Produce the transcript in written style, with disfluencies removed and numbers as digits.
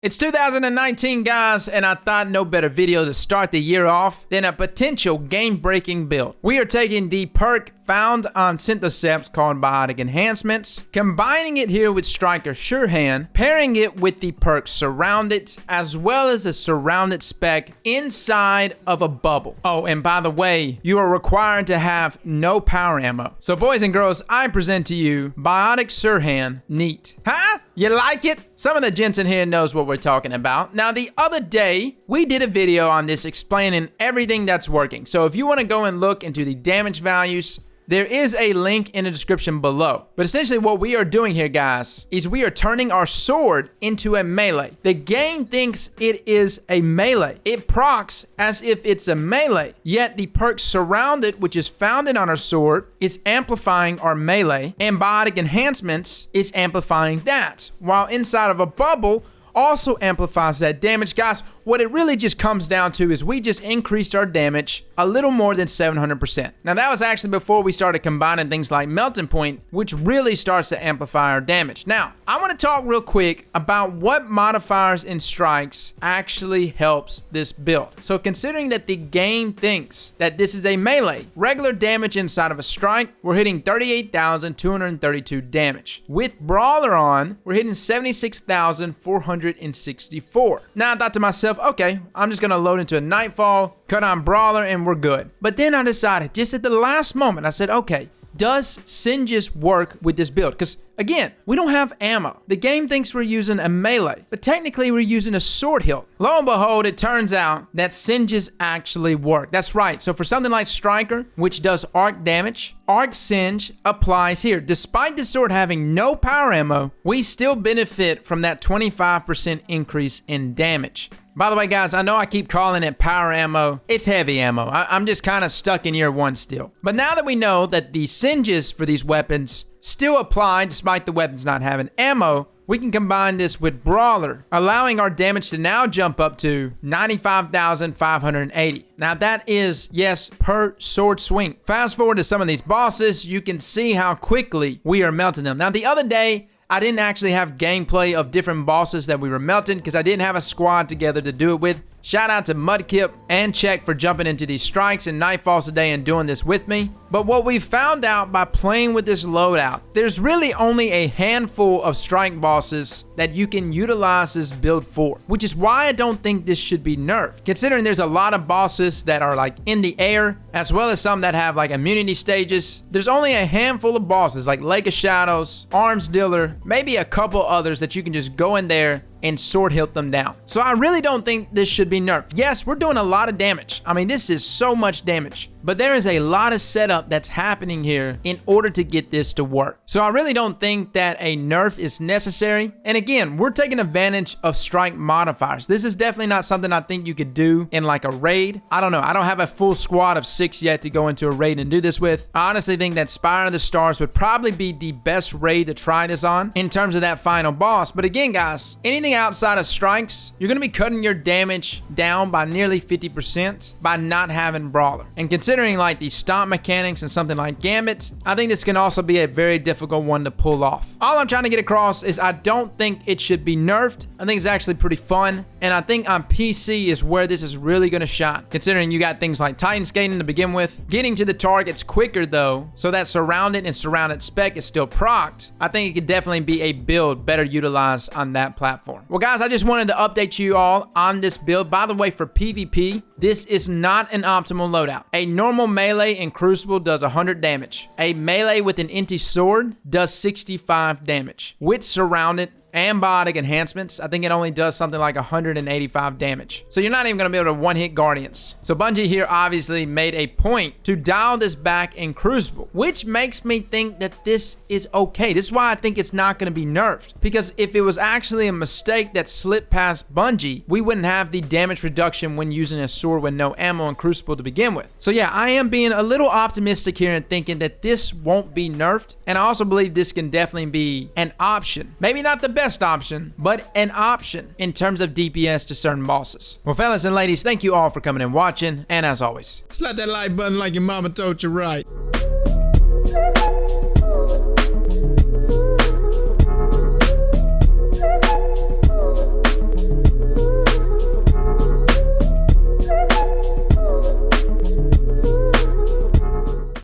It's 2019, guys, and I thought no better video to start the year off than a potential game-breaking build. We are taking the perk found on Syntheseps called Biotic Enhancements, combining it here with Stryker Surr-Hand, pairing it with the perk Surrounded, as well as a Surrounded spec inside of a bubble. Oh, and by the way, you are required to have no power ammo. So boys and girls, I present to you Biotic Surr-Hand Neat. Huh? You like it? Some of the gents in here knows what we're talking about. Now, the other day, we did a video on this explaining everything that's working. So if you want to go and look into the damage values, there is a link in the description below. But essentially what we are doing here, guys, is we are turning our sword into a melee. The game thinks it is a melee. It procs as if it's a melee. Yet the perk Surrounded, which is founded on our sword, is amplifying our melee. And Biotic Enhancements is amplifying that. While inside of a bubble also amplifies that damage. Guys, what it really just comes down to is we just increased our damage a little more than 700%. Now that was actually before we started combining things like Melting Point, which really starts to amplify our damage. Now, I want to talk real quick about what modifiers and strikes actually helps this build. So considering that the game thinks that this is a melee, regular damage inside of a strike, we're hitting 38,232 damage. With Brawler on, we're hitting 76,464. Now I thought to myself, okay, I'm just gonna load into a Nightfall, cut on Brawler, and we're good. But then I decided, just at the last moment, I said, okay, does Singes work with this build? Because again, we don't have ammo. The game thinks we're using a melee, but technically we're using a sword hilt. Lo and behold, it turns out that Singes actually work. That's right. So for something like Stryker, which does arc damage, Arc Singe applies here. Despite the sword having no power ammo, we still benefit from that 25% increase in damage. By the way, guys, I know I keep calling it power ammo. It's heavy ammo. I'm just kind of stuck in year one still. But now that we know that the Singes for these weapons still apply despite the weapons not having ammo, we can combine this with Brawler, allowing our damage to now jump up to 95,580. Now that is, yes, per sword swing. Fast forward to some of these bosses, you can see how quickly we are melting them. Now the other day, I didn't actually have gameplay of different bosses that we were melting because I didn't have a squad together to do it with. Shout out to Mudkip and Check for jumping into these strikes and Nightfalls today and doing this with me. But what we found out by playing with this loadout, there's really only a handful of strike bosses that you can utilize this build for, which is why I don't think this should be nerfed. Considering there's a lot of bosses that are like in the air, as well as some that have like immunity stages, there's only a handful of bosses like Lake of Shadows, Arms Dealer, maybe a couple others that you can just go in there and sword hilt them down. So I really don't think this should be nerfed. Yes, we're doing a lot of damage. I mean, this is so much damage. But there is a lot of setup that's happening here in order to get this to work. So I really don't think that a nerf is necessary. And again, we're taking advantage of strike modifiers. This is definitely not something I think you could do in like a raid. I don't know. I don't have a full squad of 6 yet to go into a raid and do this with. I honestly think that Spire of the Stars would probably be the best raid to try this on in terms of that final boss. But again, guys, anything outside of strikes, you're going to be cutting your damage down by nearly 50% by not having Brawler. And considering like the stomp mechanics and something like Gambit, I think this can also be a very difficult one to pull off. All I'm trying to get across is I don't think it should be nerfed. I think it's actually pretty fun, and I think on PC is where this is really going to shine, considering you got things like Titan Skating to begin with. Getting to the targets quicker though, so that Surrounded and Surrounded spec is still procced. I think it could definitely be a build better utilized on that platform. Well guys, I just wanted to update you all on this build. By the way, for PvP, this is not an optimal loadout. A normal melee in Crucible does 100 damage. A melee with an empty sword does 65 damage. With Surrounded and Biotic Enhancements, I think it only does something like 185 damage. So you're not even going to be able to one-hit Guardians. So Bungie here obviously made a point to dial this back in Crucible, which makes me think that this is okay. This is why I think it's not going to be nerfed. Because if it was actually a mistake that slipped past Bungie, we wouldn't have the damage reduction when using a sword with no ammo in Crucible to begin with. So yeah, I am being a little optimistic here and thinking that this won't be nerfed. And I also believe this can definitely be an option. Maybe not the best option, but an option in terms of DPS to certain bosses. Well, fellas and ladies, thank you all for coming and watching, and as always, slap that like button like your mama told you right.